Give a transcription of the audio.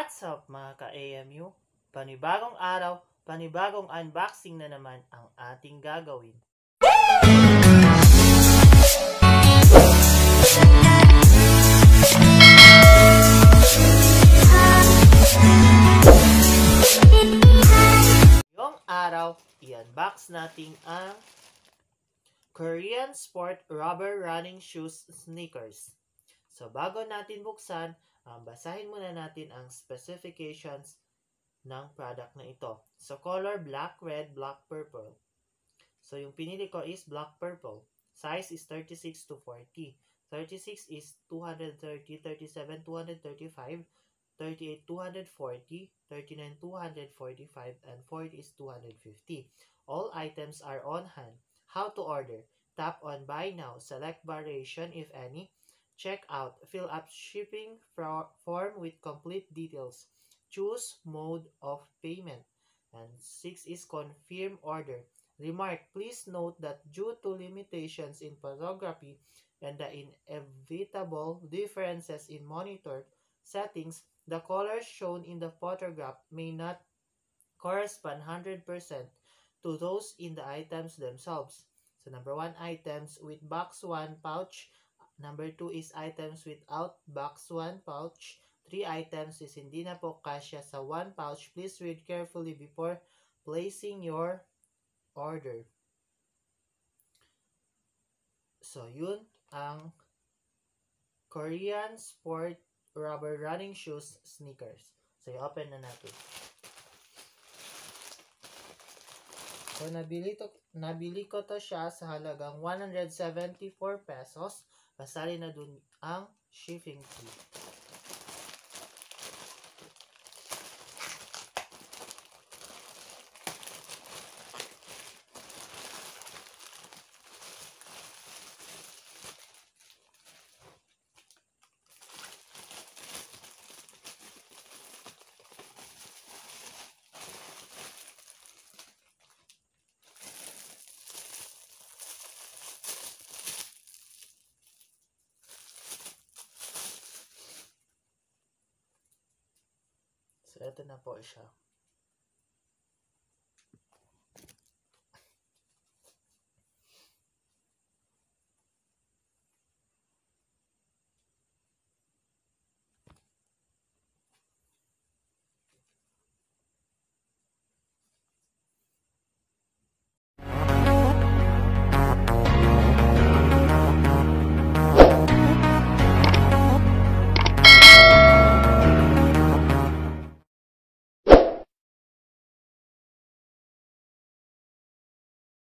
What's up mga ka-AMU? Panibagong araw, panibagong unboxing na naman ang ating gagawin. Ngayong araw, i-unbox natin ang Korean Sport Rubber Running Shoes Sneakers. So bago natin buksan, basahin muna natin ang specifications ng product na ito. So color black, red, black, purple. So yung pinili ko is black purple. Size is 36 to 40. 36 is 230, 37, 235, 38, 240, 39, 245, and 40 is 250. All items are on hand. How to order? Tap on buy now, select variation if any, check out, fill up shipping form with complete details, choose mode of payment, and 6 is confirm order. Remark, please note that due to limitations in photography and the inevitable differences in monitor settings, the colors shown in the photograph may not correspond 100% to those in the items themselves. So number 1, items with box 1 pouch. Number 2 is items without box 1 pouch. 3 items is hindi na po kasya sa 1 pouch. Please read carefully before placing your order. So yun ang Korean Sport Rubber Running Shoes Sneakers. So i-open na natin. So nabili ko to siya sa halagang 174 pesos. Kasali na dun ang shipping fee. So, ito na po siya.